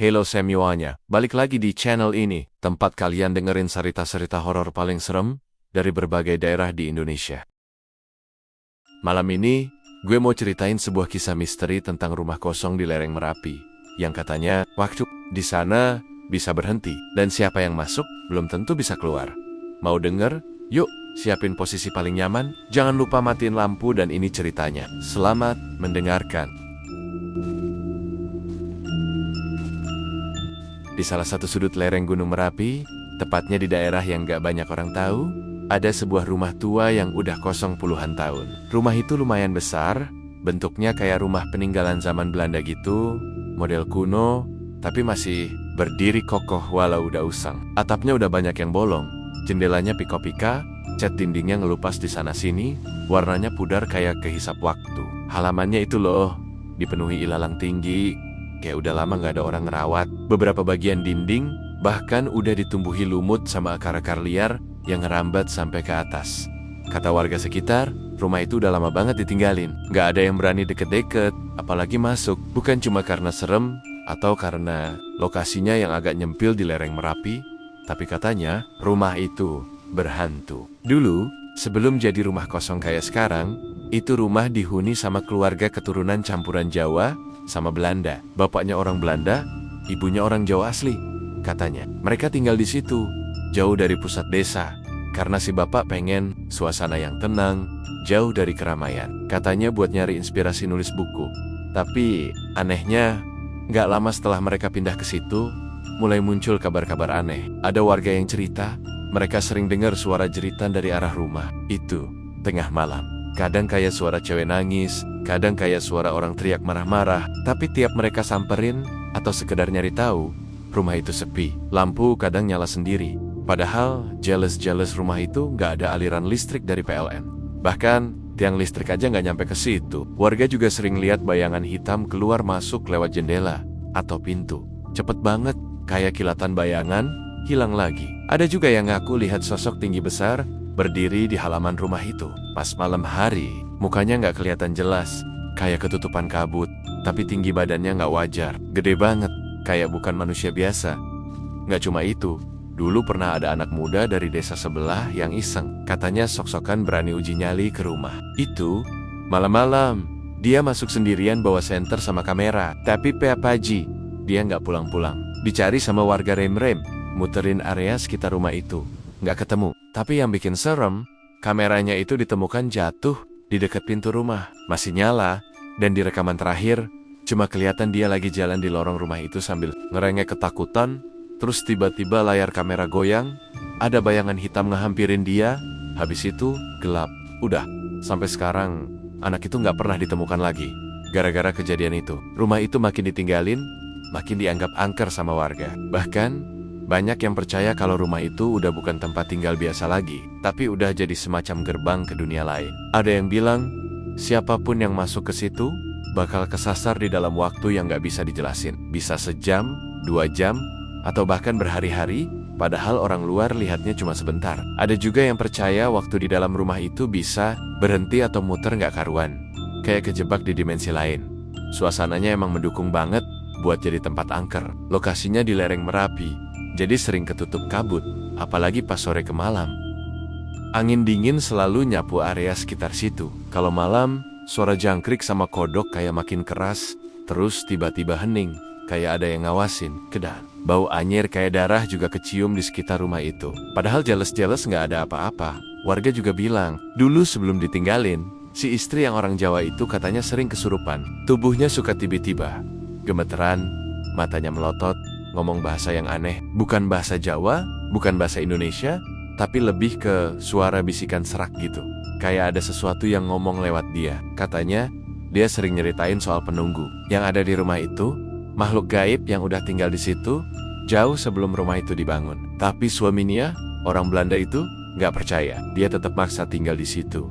Halo semuanya, balik lagi di channel ini, tempat kalian dengerin cerita-cerita horor paling serem dari berbagai daerah di Indonesia. Malam ini, gue mau ceritain sebuah kisah misteri tentang rumah kosong di lereng Merapi, yang katanya waktu di sana bisa berhenti, dan siapa yang masuk belum tentu bisa keluar. Mau denger? Yuk, siapin posisi paling nyaman, jangan lupa matiin lampu dan ini ceritanya. Selamat mendengarkan. Di salah satu sudut lereng Gunung Merapi, tepatnya di daerah yang gak banyak orang tahu, ada sebuah rumah tua yang udah kosong puluhan tahun. Rumah itu lumayan besar, bentuknya kayak rumah peninggalan zaman Belanda gitu, model kuno, tapi masih berdiri kokoh walau udah usang. Atapnya udah banyak yang bolong, jendelanya pika-pika, cat dindingnya ngelupas di sana-sini, warnanya pudar kayak kehisap waktu. Halamannya itu loh, dipenuhi ilalang tinggi, kayak udah lama gak ada orang ngerawat. Beberapa bagian dinding bahkan udah ditumbuhi lumut sama akar-akar liar yang ngerambat sampai ke atas. Kata warga sekitar, rumah itu udah lama banget ditinggalin. Gak ada yang berani deket-deket, apalagi masuk. Bukan cuma karena serem atau karena lokasinya yang agak nyempil di lereng Merapi, tapi katanya rumah itu berhantu. Dulu, sebelum jadi rumah kosong kayak sekarang, itu rumah dihuni sama keluarga keturunan campuran Jawa sama Belanda. Bapaknya orang Belanda, ibunya orang Jawa asli. Katanya, mereka tinggal di situ, jauh dari pusat desa, karena si bapak pengen suasana yang tenang, jauh dari keramaian. Katanya buat nyari inspirasi nulis buku. Tapi anehnya, nggak lama setelah mereka pindah ke situ, mulai muncul kabar-kabar aneh. Ada warga yang cerita, mereka sering dengar suara jeritan dari arah rumah itu tengah malam. Kadang kayak suara cewek nangis, kadang kayak suara orang teriak marah-marah. Tapi tiap mereka samperin atau sekedar nyari tahu, rumah itu sepi. Lampu kadang nyala sendiri. Padahal jelas-jelas rumah itu nggak ada aliran listrik dari PLN. Bahkan tiang listrik aja nggak nyampe ke situ. Warga juga sering lihat bayangan hitam keluar masuk lewat jendela atau pintu. Cepet banget, kayak kilatan bayangan, hilang lagi. Ada juga yang ngaku lihat sosok tinggi besar berdiri di halaman rumah itu. Pas malam hari, mukanya nggak kelihatan jelas, kayak ketutupan kabut, tapi tinggi badannya nggak wajar, gede banget, kayak bukan manusia biasa. Nggak cuma itu, dulu pernah ada anak muda dari desa sebelah yang iseng, katanya sok-sokan berani uji nyali ke rumah. Itu, malam-malam, dia masuk sendirian bawa senter sama kamera, tapi Paji, dia nggak pulang-pulang. Dicari sama warga rem-rem, muterin area sekitar rumah itu. Nggak ketemu, tapi yang bikin serem, kameranya itu ditemukan jatuh di dekat pintu rumah. Masih nyala, dan di rekaman terakhir, cuma kelihatan dia lagi jalan di lorong rumah itu sambil ngerengek ketakutan, terus tiba-tiba layar kamera goyang, ada bayangan hitam ngehampirin dia, habis itu gelap. Udah, sampai sekarang, anak itu nggak pernah ditemukan lagi. Gara-gara kejadian itu, rumah itu makin ditinggalin, makin dianggap angker sama warga. Bahkan, banyak yang percaya kalau rumah itu udah bukan tempat tinggal biasa lagi, tapi udah jadi semacam gerbang ke dunia lain. Ada yang bilang, siapapun yang masuk ke situ, bakal kesasar di dalam waktu yang gak bisa dijelasin. Bisa sejam, 2 jam, atau bahkan berhari-hari, padahal orang luar lihatnya cuma sebentar. Ada juga yang percaya waktu di dalam rumah itu bisa berhenti atau muter gak karuan, kayak kejebak di dimensi lain. Suasananya emang mendukung banget buat jadi tempat angker. Lokasinya di lereng Merapi, jadi sering ketutup kabut, apalagi pas sore ke malam. Angin dingin selalu nyapu area sekitar situ. Kalau malam, suara jangkrik sama kodok kayak makin keras, terus tiba-tiba hening, kayak ada yang ngawasin. Kedan, bau anyir kayak darah juga kecium di sekitar rumah itu. Padahal jelas-jelas nggak ada apa-apa. Warga juga bilang, dulu sebelum ditinggalin, si istri yang orang Jawa itu katanya sering kesurupan. Tubuhnya suka tiba-tiba gemeteran, matanya melotot, ngomong bahasa yang aneh, bukan bahasa Jawa, bukan bahasa Indonesia, tapi lebih ke suara bisikan serak gitu. Kayak ada sesuatu yang ngomong lewat dia. Katanya, dia sering nyeritain soal penunggu yang ada di rumah itu, makhluk gaib yang udah tinggal di situ, jauh sebelum rumah itu dibangun. Tapi suaminya, orang Belanda itu, nggak percaya. Dia tetap maksa tinggal di situ.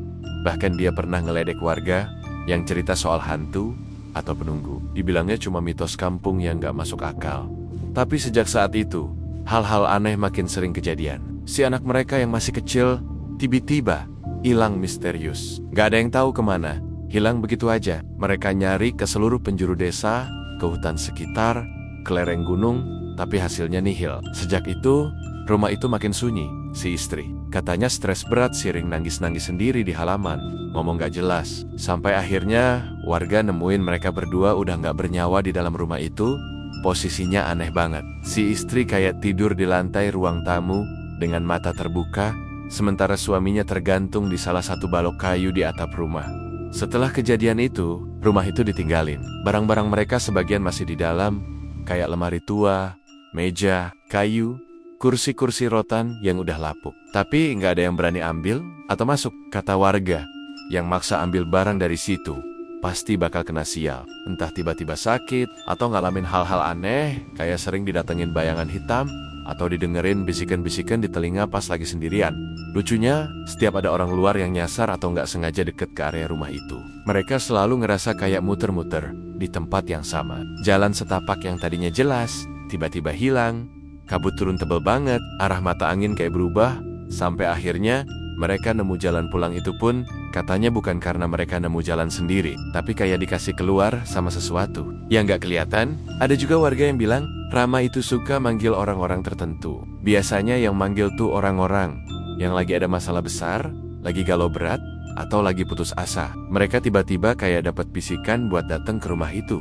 Bahkan dia pernah ngeledek warga yang cerita soal hantu atau penunggu. Dibilangnya cuma mitos kampung yang nggak masuk akal. Tapi sejak saat itu, hal-hal aneh makin sering kejadian. Si anak mereka yang masih kecil, tiba-tiba hilang misterius. Gak ada yang tahu kemana, hilang begitu aja. Mereka nyari ke seluruh penjuru desa, ke hutan sekitar, ke ke lereng gunung, tapi hasilnya nihil. Sejak itu, rumah itu makin sunyi. Si istri katanya stres berat sering nangis-nangis sendiri di halaman, ngomong gak jelas. Sampai akhirnya warga nemuin mereka berdua udah gak bernyawa di dalam rumah itu. Posisinya aneh banget. Si istri kayak tidur di lantai ruang tamu dengan mata terbuka, sementara suaminya tergantung di salah satu balok kayu di atap rumah. Setelah kejadian itu, rumah itu ditinggalin. Barang-barang mereka sebagian masih di dalam, kayak lemari tua, meja, kayu, kursi-kursi rotan yang udah lapuk. Tapi nggak ada yang berani ambil atau masuk, kata warga. Yang maksa ambil barang dari situ pasti bakal kena sial. Entah tiba-tiba sakit atau ngalamin hal-hal aneh, kayak sering didatengin bayangan hitam atau didengerin bisikan-bisikan di telinga pas lagi sendirian. Lucunya, setiap ada orang luar yang nyasar atau nggak sengaja deket ke area rumah itu, mereka selalu ngerasa kayak muter-muter di tempat yang sama. Jalan setapak yang tadinya jelas, tiba-tiba hilang. Kabut turun tebel banget, arah mata angin kayak berubah, sampai akhirnya mereka nemu jalan pulang itu pun, katanya bukan karena mereka nemu jalan sendiri, tapi kayak dikasih keluar sama sesuatu. Yang nggak kelihatan, ada juga warga yang bilang, Rama itu suka manggil orang-orang tertentu. Biasanya yang manggil tuh orang-orang yang lagi ada masalah besar, lagi galau berat, atau lagi putus asa. Mereka tiba-tiba kayak dapat bisikan buat datang ke rumah itu.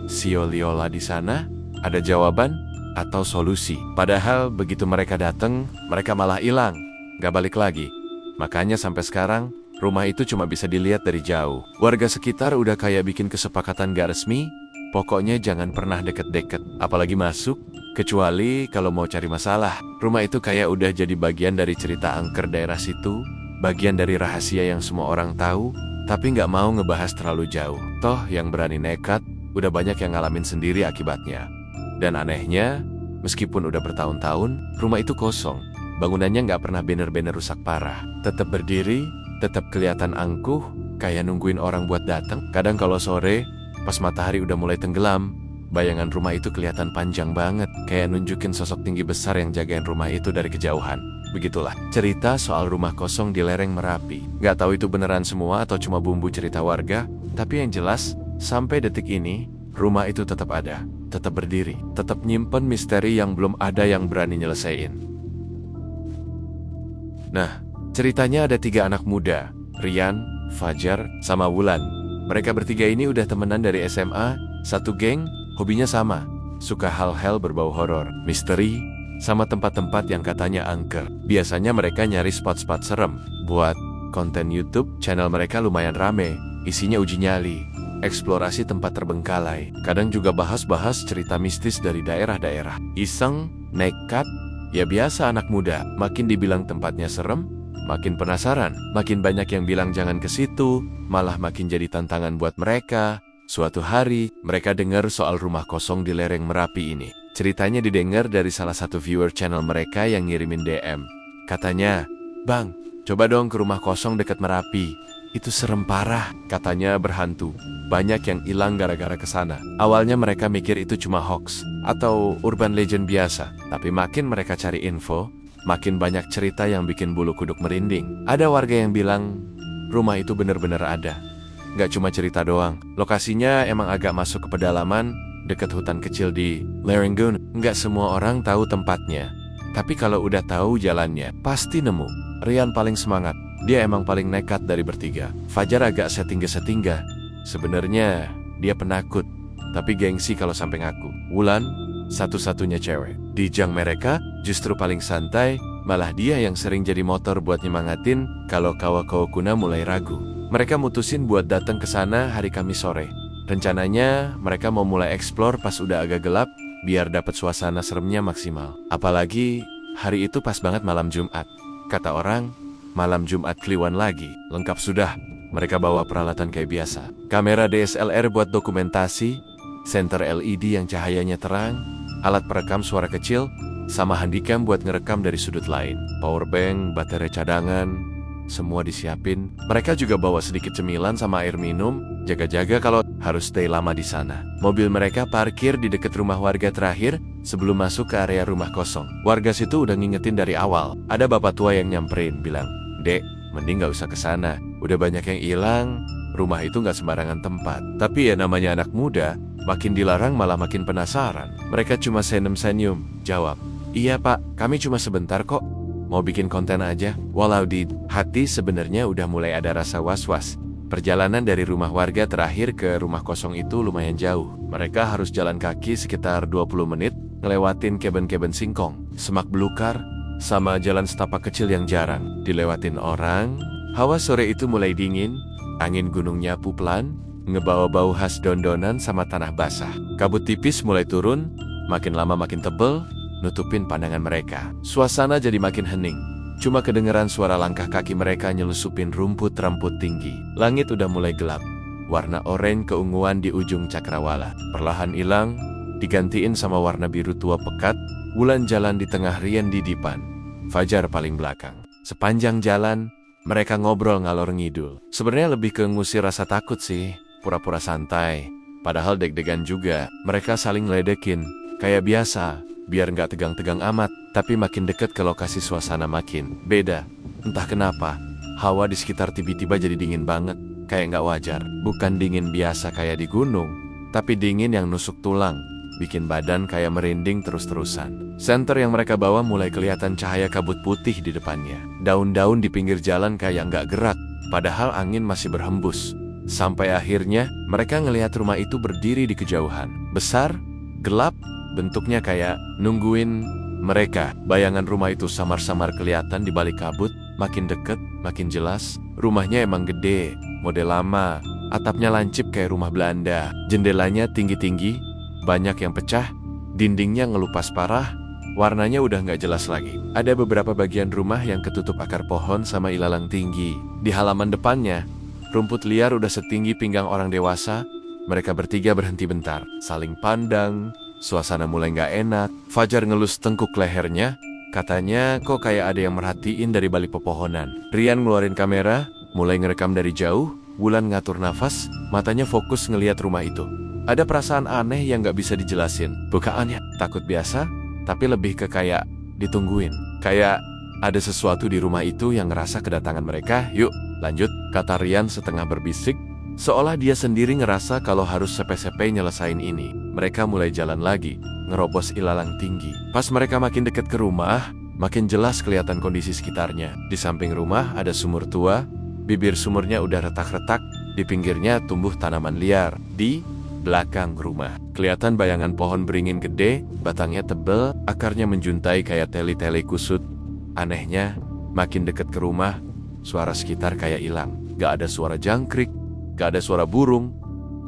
Sioliola di sana, ada jawaban atau solusi. Padahal begitu mereka datang, mereka malah hilang, gak balik lagi. Makanya sampai sekarang, rumah itu cuma bisa dilihat dari jauh. Warga sekitar udah kayak bikin kesepakatan gak resmi, pokoknya jangan pernah deket-deket, apalagi masuk, kecuali kalau mau cari masalah. Rumah itu kayak udah jadi bagian dari cerita angker daerah situ, bagian dari rahasia yang semua orang tahu, tapi nggak mau ngebahas terlalu jauh. Toh yang berani nekat, udah banyak yang ngalamin sendiri akibatnya. Dan anehnya, meskipun udah bertahun-tahun, rumah itu kosong. Bangunannya nggak pernah bener-bener rusak parah. Tetap berdiri, tetap kelihatan angkuh, kayak nungguin orang buat datang. Kadang kalau sore, pas matahari udah mulai tenggelam, bayangan rumah itu kelihatan panjang banget, kayak nunjukin sosok tinggi besar yang jagain rumah itu dari kejauhan. Begitulah cerita soal rumah kosong di lereng Merapi. Gak tahu itu beneran semua atau cuma bumbu cerita warga, tapi yang jelas, sampai detik ini, rumah itu tetap ada, tetap berdiri, tetap nyimpen misteri yang belum ada yang berani nyelesain. Nah, ceritanya ada 3 anak muda, Rian, Fajar, sama Wulan. Mereka bertiga ini udah temenan dari SMA, satu geng, hobinya sama, suka hal-hal berbau horor, misteri, sama tempat-tempat yang katanya angker. Biasanya mereka nyari spot-spot serem. Buat konten YouTube, channel mereka lumayan rame, isinya uji nyali, eksplorasi tempat terbengkalai. Kadang juga bahas-bahas cerita mistis dari daerah-daerah. Iseng, nekat, ya biasa anak muda. Makin dibilang tempatnya serem, makin penasaran. Makin banyak yang bilang jangan ke situ, malah makin jadi tantangan buat mereka. Suatu hari, mereka dengar soal rumah kosong di lereng Merapi ini. Ceritanya didengar dari salah satu viewer channel mereka yang ngirimin DM. Katanya, "Bang, coba dong ke rumah kosong dekat Merapi. Itu serem parah," katanya berhantu. Banyak yang hilang gara-gara kesana. Awalnya mereka mikir itu cuma hoax atau urban legend biasa. Tapi makin mereka cari info, makin banyak cerita yang bikin bulu kuduk merinding. Ada warga yang bilang, rumah itu bener-bener ada. Gak cuma cerita doang. Lokasinya emang agak masuk ke pedalaman, dekat hutan kecil di lereng gunung. Gak semua orang tahu tempatnya. Tapi kalau udah tahu jalannya, pasti nemu. Rian paling semangat. Dia emang paling nekat dari bertiga. Fajar agak setingga-setingga. Sebenarnya dia penakut, tapi gengsi kalau sampai ngaku. Wulan, satu-satunya cewek. Di jang mereka justru paling santai, malah dia yang sering jadi motor buat nyemangatin kalau kawa-kawa kuna mulai ragu. Mereka mutusin buat datang ke sana hari Kamis sore. Rencananya mereka mau mulai eksplor pas udah agak gelap, biar dapat suasana seremnya maksimal. Apalagi hari itu pas banget malam Jumat. Kata orang, malam Jumat Kliwon lagi. Lengkap sudah. Mereka bawa peralatan kayak biasa. Kamera DSLR buat dokumentasi, senter LED yang cahayanya terang, alat perekam suara kecil, sama handycam buat ngerekam dari sudut lain. Powerbank, baterai cadangan, semua disiapin. Mereka juga bawa sedikit cemilan sama air minum, jaga-jaga kalau harus stay lama di sana. Mobil mereka parkir di dekat rumah warga terakhir sebelum masuk ke area rumah kosong. Warga situ udah ngingetin dari awal. Ada bapak tua yang nyamperin, bilang, "Dek, mending gak usah ke sana. Udah banyak yang hilang, rumah itu gak sembarangan tempat." Tapi ya namanya anak muda, Makin dilarang malah makin penasaran. Mereka cuma senyum-senyum, jawab, "Iya pak, kami cuma sebentar kok. Mau bikin konten aja." Walau di hati sebenarnya udah mulai ada rasa was-was. Perjalanan dari rumah warga terakhir ke rumah kosong itu lumayan jauh. Mereka harus jalan kaki sekitar 20 menit, ngelewatin kebun-kebun singkong, semak belukar, sama jalan setapak kecil yang jarang dilewatin orang. Hawa sore itu mulai dingin, angin gunung nyapu pelan, ngebawa bau khas dondonan sama tanah basah. Kabut tipis mulai turun, makin lama makin tebel, nutupin pandangan mereka. Suasana jadi makin hening. Cuma kedengeran suara langkah kaki mereka nyelusupin rumput-rumput tinggi. Langit udah mulai gelap. Warna oranye keunguan di ujung cakrawala perlahan hilang, digantiin sama warna biru tua pekat. Wulan jalan di tengah, Rian di depan, Fajar paling belakang. Sepanjang jalan, mereka ngobrol ngalor ngidul. Sebenarnya lebih ke ngusir rasa takut sih, pura-pura santai. Padahal deg-degan juga. Mereka saling ngeledekin, kayak biasa, biar nggak tegang-tegang amat. Tapi makin deket ke lokasi suasana makin beda. Entah kenapa, hawa di sekitar tiba-tiba jadi dingin banget. Kayak nggak wajar. Bukan dingin biasa kayak di gunung, tapi dingin yang nusuk tulang, bikin badan kayak merinding terus-terusan. Senter yang mereka bawa mulai kelihatan cahaya kabut putih di depannya. Daun-daun di pinggir jalan kayak nggak gerak, padahal angin masih berhembus. Sampai akhirnya, mereka ngelihat rumah itu berdiri di kejauhan. Besar, gelap, bentuknya kayak nungguin mereka. Bayangan rumah itu samar-samar kelihatan di balik kabut. Makin deket, makin jelas. Rumahnya emang gede, model lama. Atapnya lancip kayak rumah Belanda. Jendelanya tinggi-tinggi, banyak yang pecah. Dindingnya ngelupas parah. Warnanya udah nggak jelas lagi. Ada beberapa bagian rumah yang ketutup akar pohon sama ilalang tinggi. Di halaman depannya, rumput liar udah setinggi pinggang orang dewasa. Mereka bertiga berhenti bentar, saling pandang. Suasana mulai nggak enak. Fajar ngelus tengkuk lehernya. Katanya kok kayak ada yang merhatiin dari balik pepohonan. Rian ngeluarin kamera, mulai ngerekam dari jauh. Wulan ngatur nafas, matanya fokus ngeliat rumah itu. Ada perasaan aneh yang nggak bisa dijelasin. Bukaannya takut biasa, tapi lebih ke kayak ditungguin. Kayak ada sesuatu di rumah itu yang ngerasa kedatangan mereka. Yuk, lanjut, kata Rian setengah berbisik. Seolah dia sendiri ngerasa kalau harus sepe-sepe nyelesain ini. Mereka mulai jalan lagi, ngerobos ilalang tinggi. Pas mereka makin dekat ke rumah, makin jelas kelihatan kondisi sekitarnya. Di samping rumah ada sumur tua, bibir sumurnya udah retak-retak, di pinggirnya tumbuh tanaman liar. Di belakang rumah, kelihatan bayangan pohon beringin gede, batangnya tebel, akarnya menjuntai kayak teli-teli kusut. Anehnya, makin dekat ke rumah, suara sekitar kayak hilang. Gak ada suara jangkrik, gak ada suara burung,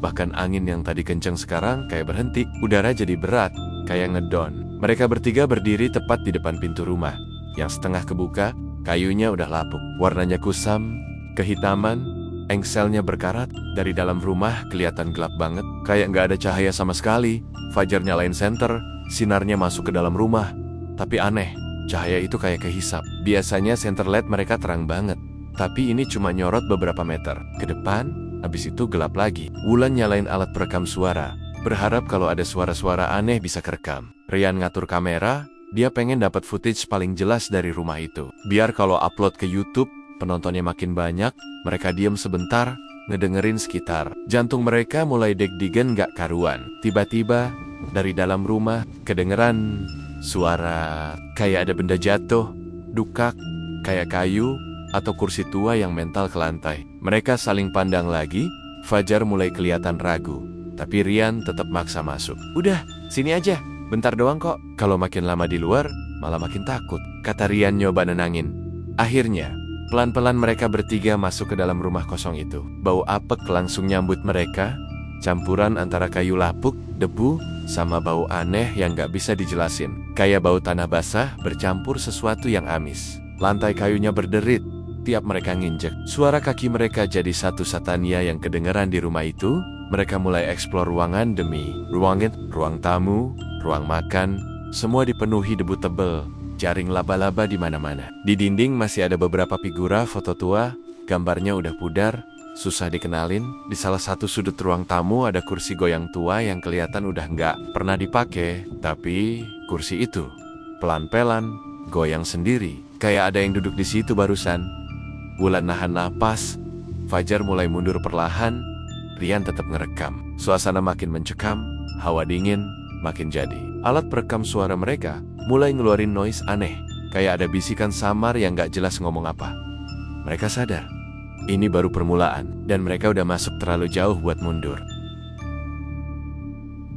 bahkan angin yang tadi kenceng sekarang kayak berhenti. Udara jadi berat, kayak ngedon. Mereka bertiga berdiri tepat di depan pintu rumah, yang setengah kebuka, kayunya udah lapuk. Warnanya kusam, kehitaman, engselnya berkarat. Dari dalam rumah kelihatan gelap banget, kayak nggak ada cahaya sama sekali. Fajar nyalain senter, sinarnya masuk ke dalam rumah. Tapi aneh, cahaya itu kayak kehisap. Biasanya senter LED mereka terang banget, tapi ini cuma nyorot beberapa meter ke depan, habis itu gelap lagi. Wulan nyalain alat perekam suara, berharap kalau ada suara-suara aneh bisa kerekam. Rian ngatur kamera, dia pengen dapat footage paling jelas dari rumah itu. Biar kalau upload ke YouTube, penontonnya makin banyak. Mereka diam sebentar, ngedengerin sekitar. Jantung mereka mulai deg-degan gak karuan. Tiba-tiba, dari dalam rumah, kedengeran suara kayak ada benda jatuh, dukak, kayak kayu, atau kursi tua yang mental ke lantai. Mereka saling pandang lagi. Fajar mulai kelihatan ragu, tapi Rian tetap maksa masuk. Udah, sini aja, bentar doang kok. Kalau makin lama di luar, malah makin takut, kata Rian nyoba nenangin. Akhirnya, pelan-pelan mereka bertiga masuk ke dalam rumah kosong itu. Bau apek langsung nyambut mereka, campuran antara kayu lapuk, debu, sama bau aneh yang gak bisa dijelasin. Kayak bau tanah basah bercampur sesuatu yang amis. Lantai kayunya berderit tiap mereka nginjek. Suara kaki mereka jadi satu satania yang kedengeran di rumah itu. Mereka mulai eksplor ruangan demi ruangan, ruang tamu, ruang makan. Semua dipenuhi debu tebel, jaring laba-laba di mana-mana. Di dinding masih ada beberapa figura foto tua, gambarnya udah pudar, susah dikenalin. Di salah satu sudut ruang tamu ada kursi goyang tua yang kelihatan udah nggak pernah dipakai. Tapi kursi itu pelan-pelan goyang sendiri, kayak ada yang duduk di situ barusan. Wulan nahan napas. Fajar mulai mundur perlahan. Rian tetap ngerekam. Suasana makin mencekam, hawa dingin makin jadi. Alat perekam suara mereka mulai ngeluarin noise aneh, kayak ada bisikan samar yang gak jelas ngomong apa. Mereka sadar, ini baru permulaan, dan mereka udah masuk terlalu jauh buat mundur.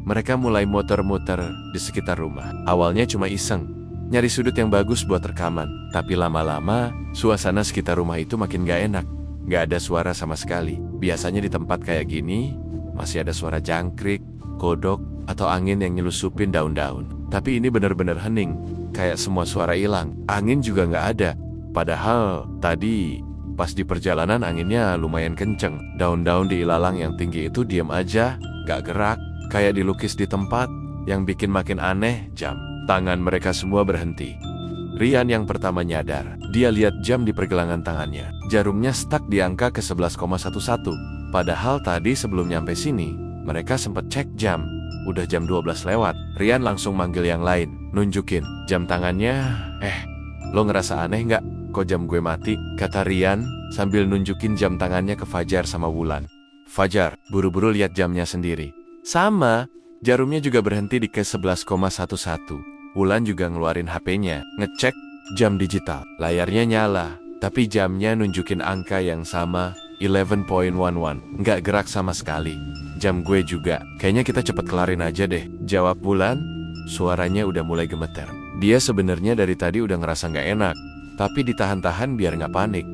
Mereka mulai muter-muter di sekitar rumah. Awalnya cuma iseng, nyari sudut yang bagus buat rekaman. Tapi lama-lama, suasana sekitar rumah itu makin gak enak. Gak ada suara sama sekali. Biasanya di tempat kayak gini, masih ada suara jangkrik, kodok, atau angin yang nyelusupin daun-daun. Tapi ini benar-benar hening, kayak semua suara hilang. Angin juga gak ada. Padahal tadi pas di perjalanan anginnya lumayan kenceng. Daun-daun di ilalang yang tinggi itu diam aja, gak gerak, kayak dilukis di tempat. Yang bikin makin aneh, jam tangan mereka semua berhenti. Rian yang pertama nyadar. Dia lihat jam di pergelangan tangannya. Jarumnya stuck di angka ke 11,11. Padahal tadi sebelum nyampe sini, mereka sempat cek jam. Udah jam 12 lewat. Rian langsung manggil yang lain, nunjukin jam tangannya. Lo ngerasa aneh nggak? Kok jam gue mati? Kata Rian sambil nunjukin jam tangannya ke Fajar sama Wulan. Fajar buru-buru lihat jamnya sendiri. Sama, jarumnya juga berhenti di ke 11,11. Wulan juga ngeluarin HP-nya, ngecek jam digital. Layarnya nyala, tapi jamnya nunjukin angka yang sama, 11.11. Nggak gerak sama sekali. Jam gue juga. Kayaknya kita cepet kelarin aja deh, jawab Wulan. Suaranya udah mulai gemeter. Dia sebenarnya dari tadi udah ngerasa nggak enak, tapi ditahan-tahan biar nggak panik.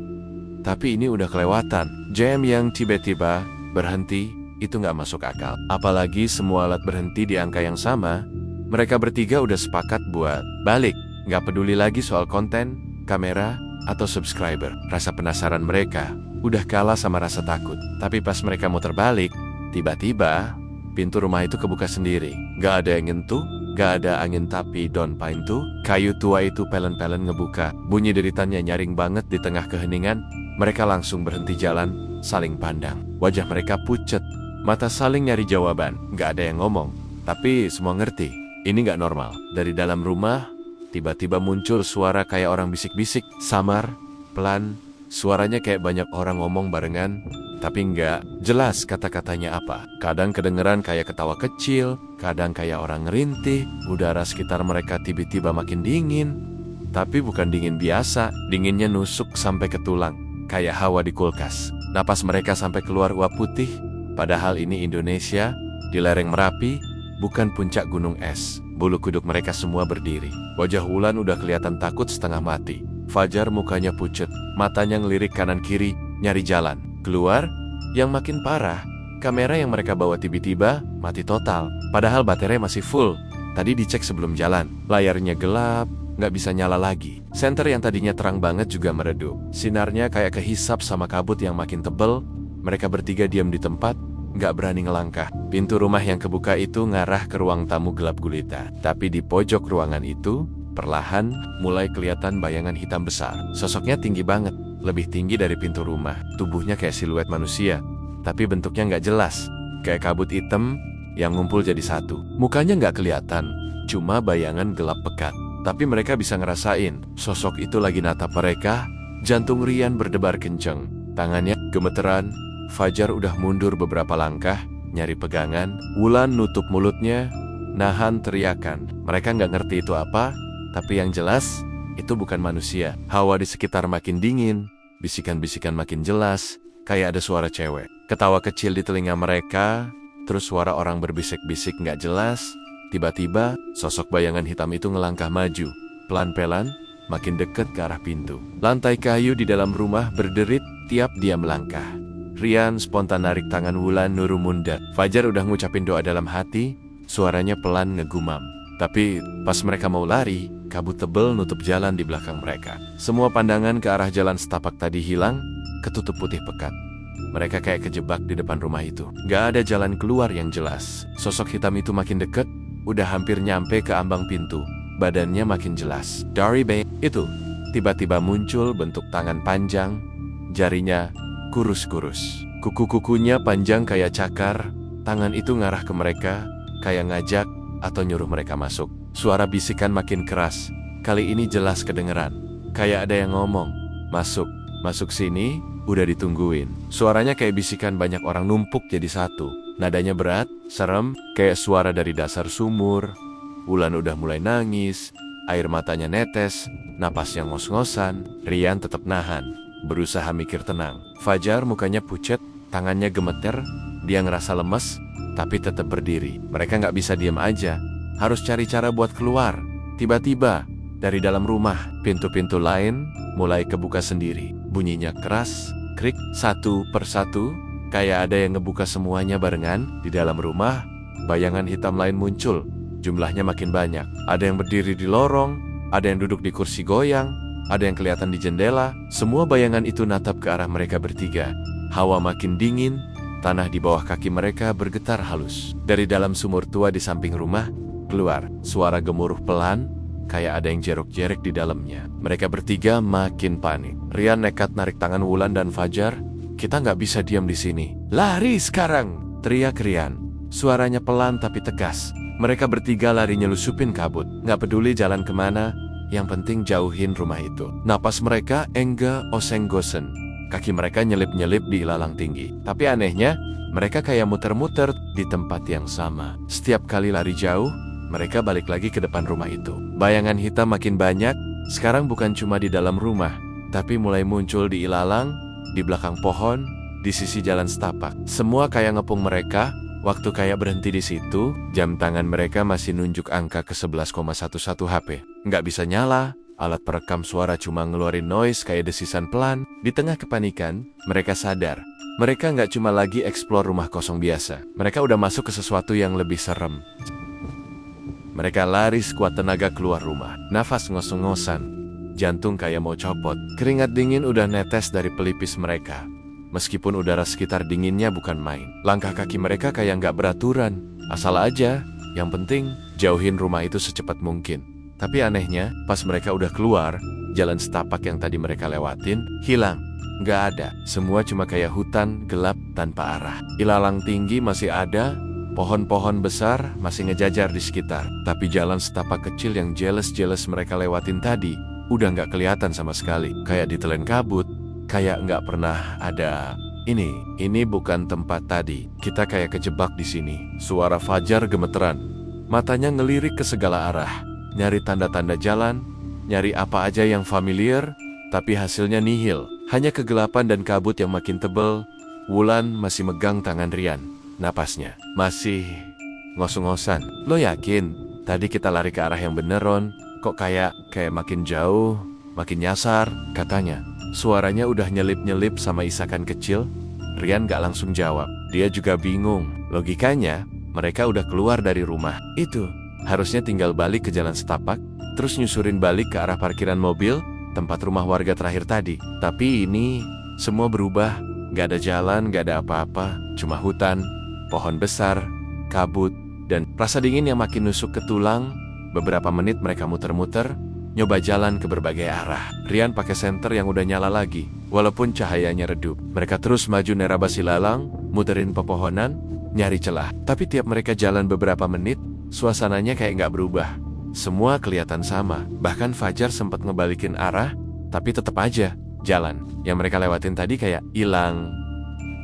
Tapi ini udah kelewatan. Jam yang tiba-tiba berhenti, itu nggak masuk akal. Apalagi semua alat berhenti di angka yang sama. Mereka bertiga udah sepakat buat balik. Nggak peduli lagi soal konten, kamera, atau subscriber. Rasa penasaran mereka udah kalah sama rasa takut. Tapi pas mereka mau terbalik, tiba-tiba pintu rumah itu kebuka sendiri. Nggak ada yang nyentuh, nggak ada angin, tapi daun pintu kayu tua itu pelen-pelen ngebuka. Bunyi deritannya nyaring banget di tengah keheningan. Mereka langsung berhenti jalan, saling pandang. Wajah mereka pucet, mata saling nyari jawaban. Nggak ada yang ngomong, tapi semua ngerti. Ini nggak normal. Dari dalam rumah, tiba-tiba muncul suara kayak orang bisik-bisik. Samar, pelan, suaranya kayak banyak orang ngomong barengan, tapi nggak jelas kata-katanya apa. Kadang kedengeran kayak ketawa kecil, kadang kayak orang ngerintih. Udara sekitar mereka tiba-tiba makin dingin. Tapi bukan dingin biasa, dinginnya nusuk sampai ke tulang, kayak hawa di kulkas. Napas mereka sampai keluar uap putih. Padahal ini Indonesia, di lereng Merapi, bukan puncak gunung es. Bulu kuduk mereka semua berdiri. Wajah Wulan udah kelihatan takut setengah mati. Fajar mukanya pucet, matanya ngelirik kanan kiri, nyari jalan keluar. Yang makin parah, kamera yang mereka bawa tiba-tiba mati total. Padahal baterai masih full. Tadi dicek sebelum jalan. Layarnya gelap, nggak bisa nyala lagi. Senter yang tadinya terang banget juga meredup. Sinarnya kayak kehisap sama kabut yang makin tebel. Mereka bertiga diam di tempat, nggak berani ngelangkah. Pintu rumah yang kebuka itu ngarah ke ruang tamu gelap gulita. Tapi di pojok ruangan itu, perlahan mulai kelihatan bayangan hitam besar. Sosoknya tinggi banget, lebih tinggi dari pintu rumah. Tubuhnya kayak siluet manusia, tapi bentuknya nggak jelas. Kayak kabut hitam yang ngumpul jadi satu. Mukanya nggak kelihatan, cuma bayangan gelap pekat. Tapi mereka bisa ngerasain, sosok itu lagi natap mereka. Jantung Rian berdebar kenceng, tangannya gemeteran. Fajar udah mundur beberapa langkah, nyari pegangan. Wulan nutup mulutnya, nahan teriakan. Mereka nggak ngerti itu apa, tapi yang jelas, itu bukan manusia. Hawa di sekitar makin dingin, bisikan-bisikan makin jelas, kayak ada suara cewek. Ketawa kecil di telinga mereka, terus suara orang berbisik-bisik nggak jelas. Tiba-tiba, sosok bayangan hitam itu ngelangkah maju, pelan-pelan, makin dekat ke arah pintu. Lantai kayu di dalam rumah berderit tiap dia melangkah. Rian spontan narik tangan Wulan nyuruh mundur. Fajar udah ngucapin doa dalam hati, suaranya pelan ngegumam. Tapi pas mereka mau lari, kabut tebel nutup jalan di belakang mereka. Semua pandangan ke arah jalan setapak tadi hilang, ketutup putih pekat. Mereka kayak kejebak di depan rumah itu. Gak ada jalan keluar yang jelas. Sosok hitam itu makin deket, udah hampir nyampe ke ambang pintu. Badannya makin jelas. Dari itu, tiba-tiba muncul bentuk tangan panjang, jarinya kurus-kurus. Kuku-kukunya panjang kayak cakar. Tangan itu ngarah ke mereka, kayak ngajak atau nyuruh mereka masuk. Suara bisikan makin keras. Kali ini jelas kedengeran. Kayak ada yang ngomong, "Masuk." Masuk sini, udah ditungguin. Suaranya kayak bisikan banyak orang numpuk jadi satu. Nadanya berat, serem, kayak suara dari dasar sumur. Wulan udah mulai nangis, air matanya netes, napasnya ngos-ngosan. Rian tetap nahan, berusaha mikir tenang. Fajar mukanya pucet, tangannya gemeter. Dia ngerasa lemes, tapi tetap berdiri. Mereka nggak bisa diam aja, harus cari cara buat keluar. Tiba-tiba, dari dalam rumah, pintu-pintu lain mulai kebuka sendiri. Bunyinya keras, krik, satu persatu, kayak ada yang ngebuka semuanya barengan. Di dalam rumah, bayangan hitam lain muncul. Jumlahnya makin banyak. Ada yang berdiri di lorong, ada yang duduk di kursi goyang, ada yang kelihatan di jendela. Semua bayangan itu natap ke arah mereka bertiga. Hawa makin dingin, tanah di bawah kaki mereka bergetar halus. Dari dalam sumur tua di samping rumah, keluar suara gemuruh pelan, kayak ada yang jerok-jerek di dalamnya. Mereka bertiga makin panik. Rian nekat narik tangan Wulan dan Fajar. Kita nggak bisa diam di sini. Lari sekarang! Teriak Rian. Suaranya pelan tapi tegas. Mereka bertiga lari nyelusupin kabut. Nggak peduli jalan kemana, yang penting jauhin rumah itu. Napas mereka enggak oseng-gosen. Kaki mereka nyelip-nyelip di ilalang tinggi. Tapi anehnya, mereka kayak muter-muter di tempat yang sama. Setiap kali lari jauh, mereka balik lagi ke depan rumah itu. Bayangan hitam makin banyak, sekarang bukan cuma di dalam rumah, tapi mulai muncul di ilalang, di belakang pohon, di sisi jalan setapak. Semua kayak ngepung mereka. Waktu kayak berhenti di situ, jam tangan mereka masih nunjuk angka ke 11,11 HP. Nggak bisa nyala, alat perekam suara cuma ngeluarin noise kayak desisan pelan. Di tengah kepanikan, mereka sadar. Mereka nggak cuma lagi eksplor rumah kosong biasa. Mereka udah masuk ke sesuatu yang lebih serem. Mereka lari sekuat tenaga keluar rumah. Nafas ngos-ngosan. Jantung kayak mau copot. Keringat dingin udah netes dari pelipis mereka. Meskipun udara sekitar dinginnya bukan main. Langkah kaki mereka kayak nggak beraturan. Asal aja, yang penting jauhin rumah itu secepat mungkin. Tapi anehnya, pas mereka udah keluar, jalan setapak yang tadi mereka lewatin, hilang. Nggak ada. Semua cuma kayak hutan gelap tanpa arah. Ilalang tinggi masih ada, pohon-pohon besar masih ngejajar di sekitar. Tapi jalan setapak kecil yang jeles-jeles mereka lewatin tadi, udah nggak kelihatan sama sekali. Kayak ditelan kabut. Kayak nggak pernah ada. Ini bukan tempat tadi. Kita kayak kejebak di sini. Suara Fajar gemeteran. Matanya ngelirik ke segala arah. Nyari tanda-tanda jalan, nyari apa aja yang familiar, tapi hasilnya nihil. Hanya kegelapan dan kabut yang makin tebel. Wulan masih megang tangan Rian. Napasnya masih ngos-ngosan. Lo yakin? Tadi kita lari ke arah yang bener, Ron? Kok kayak makin jauh, makin nyasar, katanya. Suaranya udah nyelip-nyelip sama isakan kecil. Rian gak langsung jawab. Dia juga bingung. Logikanya, mereka udah keluar dari rumah itu. Harusnya tinggal balik ke jalan setapak, terus nyusurin balik ke arah parkiran mobil, tempat rumah warga terakhir tadi. Tapi ini, semua berubah. Gak ada jalan, gak ada apa-apa. Cuma hutan, pohon besar, kabut, dan rasa dingin yang makin nusuk ke tulang. Beberapa menit mereka muter-muter, nyoba jalan ke berbagai arah. Rian pakai senter yang udah nyala lagi, walaupun cahayanya redup. Mereka terus maju nerabas ilalang, muterin pepohonan, nyari celah. Tapi tiap mereka jalan beberapa menit, suasananya kayak nggak berubah. Semua kelihatan sama. Bahkan Fajar sempat ngebalikin arah, tapi tetap aja jalan yang mereka lewatin tadi kayak hilang,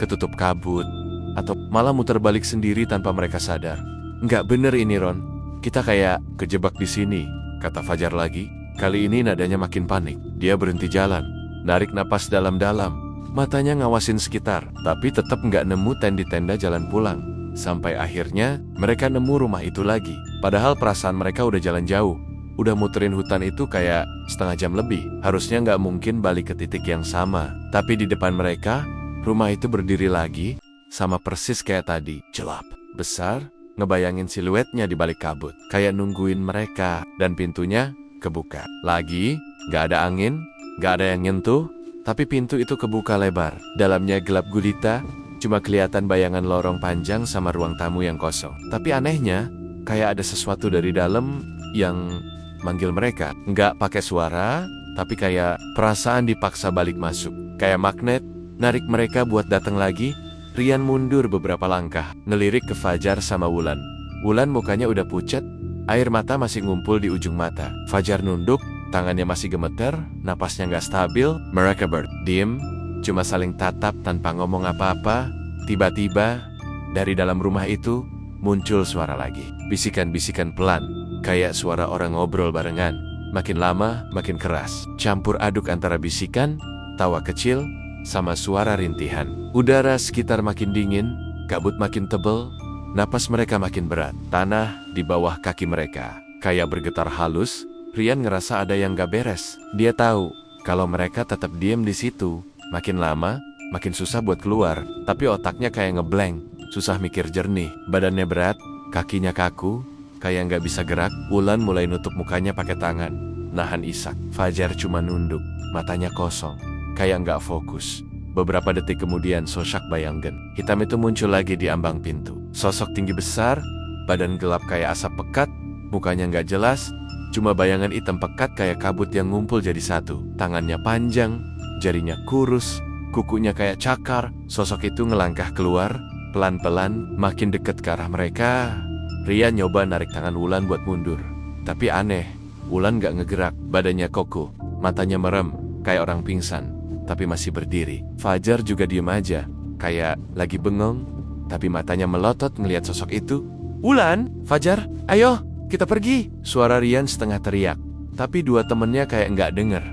ketutup kabut, atau malah muter balik sendiri tanpa mereka sadar. Nggak bener ini, Ron. Kita kayak kejebak di sini, kata Fajar lagi. Kali ini nadanya makin panik. Dia berhenti jalan, narik napas dalam-dalam. Matanya ngawasin sekitar, tapi tetap nggak nemu tenda jalan pulang. Sampai akhirnya, mereka nemu rumah itu lagi. Padahal perasaan mereka udah jalan jauh. Udah muterin hutan itu kayak setengah jam lebih. Harusnya nggak mungkin balik ke titik yang sama. Tapi di depan mereka, rumah itu berdiri lagi, sama persis kayak tadi. Gelap, besar, ngebayangin siluetnya di balik kabut. Kayak nungguin mereka, dan pintunya kebuka. Lagi, gak ada angin, gak ada yang nyentuh, tapi pintu itu kebuka lebar. Dalamnya gelap gulita, cuma kelihatan bayangan lorong panjang sama ruang tamu yang kosong. Tapi anehnya, kayak ada sesuatu dari dalam yang manggil mereka. Nggak pakai suara, tapi kayak perasaan dipaksa balik masuk. Kayak magnet, narik mereka buat datang lagi. Rian mundur beberapa langkah, ngelirik ke Fajar sama Wulan. Wulan mukanya udah pucat, air mata masih ngumpul di ujung mata. Fajar nunduk, Tangannya masih gemeter, napasnya nggak stabil. Mereka berdiem, cuma saling tatap tanpa ngomong apa-apa. Tiba-tiba, dari dalam rumah itu, muncul suara lagi. Bisikan-bisikan pelan, kayak suara orang ngobrol barengan. Makin lama, makin keras. Campur aduk antara bisikan, tawa kecil, sama suara rintihan. Udara sekitar makin dingin, kabut makin tebal, napas mereka makin berat. Tanah di bawah kaki mereka kayak bergetar halus. Rian ngerasa ada yang gak beres. Dia tahu kalau mereka tetap diem di situ, makin lama, makin susah buat keluar. Tapi otaknya kayak ngeblank, susah mikir jernih. Badannya berat, kakinya kaku, kayak nggak bisa gerak. Wulan mulai nutup mukanya pakai tangan, nahan isak. Fajar cuma nunduk, matanya kosong, kayak nggak fokus. Beberapa detik kemudian sosok Bayanggen hitam itu muncul lagi di ambang pintu. Sosok tinggi besar, badan gelap kayak asap pekat, mukanya nggak jelas, cuma bayangan hitam pekat kayak kabut yang ngumpul jadi satu. Tangannya panjang, jarinya kurus, kukunya kayak cakar. Sosok itu ngelangkah keluar, pelan-pelan, makin dekat ke arah mereka. Rian nyoba narik tangan Wulan buat mundur. Tapi aneh, Wulan gak ngegerak, badannya kokoh, matanya merem, kayak orang pingsan, tapi masih berdiri. Fajar juga diem aja, kayak lagi bengong, tapi matanya melotot ngelihat sosok itu. Wulan, Fajar, ayo, kita pergi. Suara Rian setengah teriak, tapi dua temennya kayak nggak denger.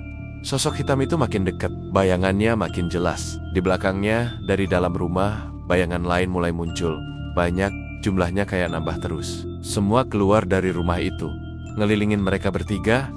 Sosok hitam itu makin dekat, bayangannya makin jelas. Di belakangnya, dari dalam rumah, bayangan lain mulai muncul. Banyak, jumlahnya kayak nambah terus. Semua keluar dari rumah itu, ngelilingin mereka bertiga.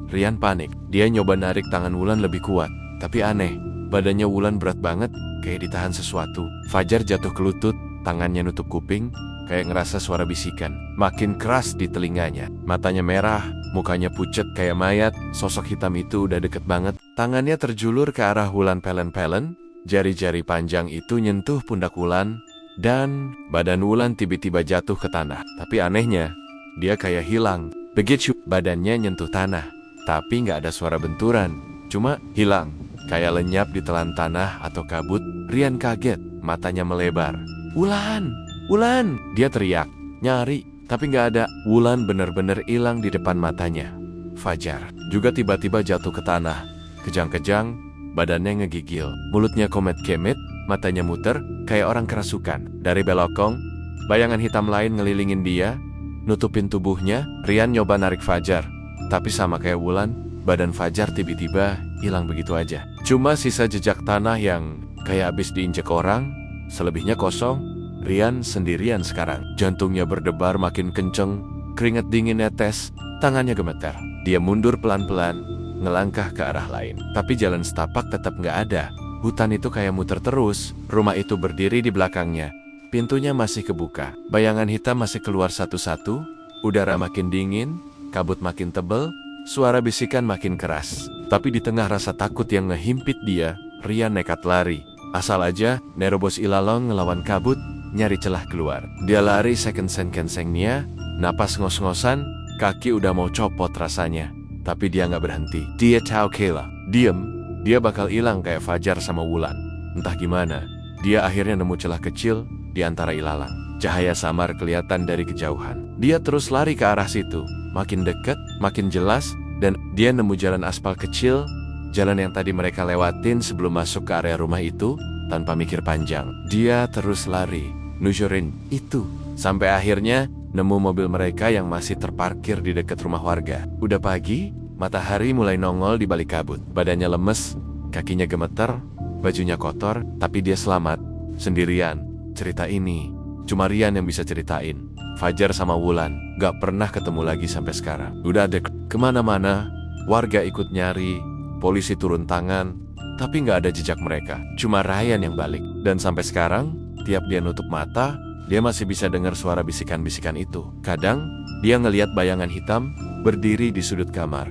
Rian panik. Dia nyoba narik tangan Wulan lebih kuat, tapi aneh, badannya Wulan berat banget, kayak ditahan sesuatu. Fajar jatuh ke lutut, tangannya nutup kuping, kayak ngerasa suara bisikan makin keras di telinganya. Matanya merah, mukanya pucet kayak mayat. Sosok hitam itu udah deket banget. Tangannya terjulur ke arah Wulan pelen-pelen. Jari-jari panjang itu nyentuh pundak Wulan, dan badan Wulan tiba-tiba jatuh ke tanah. Tapi anehnya, dia kayak hilang. Begitu badannya nyentuh tanah, tapi nggak ada suara benturan, cuma hilang, kayak lenyap di telan tanah atau kabut. Rian kaget, matanya melebar. Wulan, Wulan! Dia teriak, nyari, tapi nggak ada. Wulan bener-bener hilang di depan matanya. Fajar juga tiba-tiba jatuh ke tanah, kejang-kejang, badannya ngegigil, mulutnya komet-kemet, matanya muter, kayak orang kerasukan. Dari belokong, bayangan hitam lain ngelilingin dia, nutupin tubuhnya. Rian nyoba narik Fajar, tapi sama kayak Wulan, badan Fajar tiba-tiba hilang begitu aja. Cuma sisa jejak tanah yang kayak habis diinjek orang, selebihnya kosong. Rian sendirian sekarang. Jantungnya berdebar makin kenceng, keringat dingin netes, tangannya gemetar. Dia mundur pelan-pelan, ngelangkah ke arah lain. Tapi jalan setapak tetap nggak ada. Hutan itu kayak muter terus. Rumah itu berdiri di belakangnya. Pintunya masih kebuka. Bayangan hitam masih keluar satu-satu. Udara makin dingin, kabut makin tebel, suara bisikan makin keras. Tapi di tengah rasa takut yang ngehimpit dia, Rian nekat lari. Asal aja nerobos ilalong ngelawan kabut, nyari celah keluar. Dia lari sekenseng-kensengnya, napas ngos-ngosan, kaki udah mau copot rasanya. Tapi dia nggak berhenti. Dia tahu Kayla diem, dia bakal hilang kayak Fajar sama Wulan. Entah gimana, dia akhirnya nemu celah kecil di antara ilalang. Cahaya samar kelihatan dari kejauhan. Dia terus lari ke arah situ, makin dekat, makin jelas, dan dia nemu jalan aspal kecil, jalan yang tadi mereka lewatin sebelum masuk ke area rumah itu. Tanpa mikir panjang, dia terus lari, nujurin itu, sampai akhirnya nemu mobil mereka yang masih terparkir di dekat rumah warga. Udah pagi, matahari mulai nongol di balik kabut. Badannya lemes, kakinya gemeter, bajunya kotor, tapi dia selamat, sendirian. Cerita ini cuma Rian yang bisa ceritain. Fajar sama Wulan gak pernah ketemu lagi sampai sekarang. Udah ada kemana-mana, warga ikut nyari, polisi turun tangan, tapi nggak ada jejak mereka. Cuma Ryan yang balik. Dan sampai sekarang, tiap dia nutup mata, dia masih bisa dengar suara bisikan-bisikan itu. Kadang, dia ngelihat bayangan hitam berdiri di sudut kamar.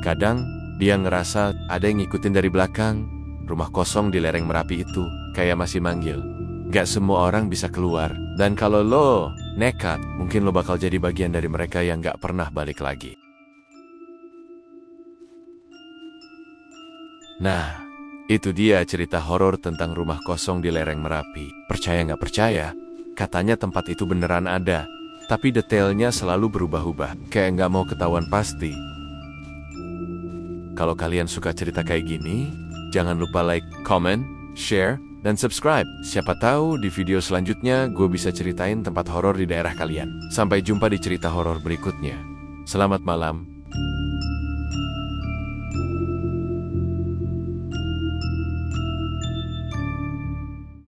Kadang, dia ngerasa ada yang ngikutin dari belakang. Rumah kosong di lereng Merapi itu kayak masih manggil. Gak semua orang bisa keluar. Dan kalau lo nekat, mungkin lo bakal jadi bagian dari mereka yang gak pernah balik lagi. Nah, itu dia cerita horor tentang rumah kosong di lereng Merapi. Percaya nggak percaya, katanya tempat itu beneran ada, tapi detailnya selalu berubah-ubah, kayak nggak mau ketahuan pasti. Kalau kalian suka cerita kayak gini, jangan lupa like, comment, share, dan subscribe. Siapa tahu di video selanjutnya gue bisa ceritain tempat horor di daerah kalian. Sampai jumpa di cerita horor berikutnya. Selamat malam.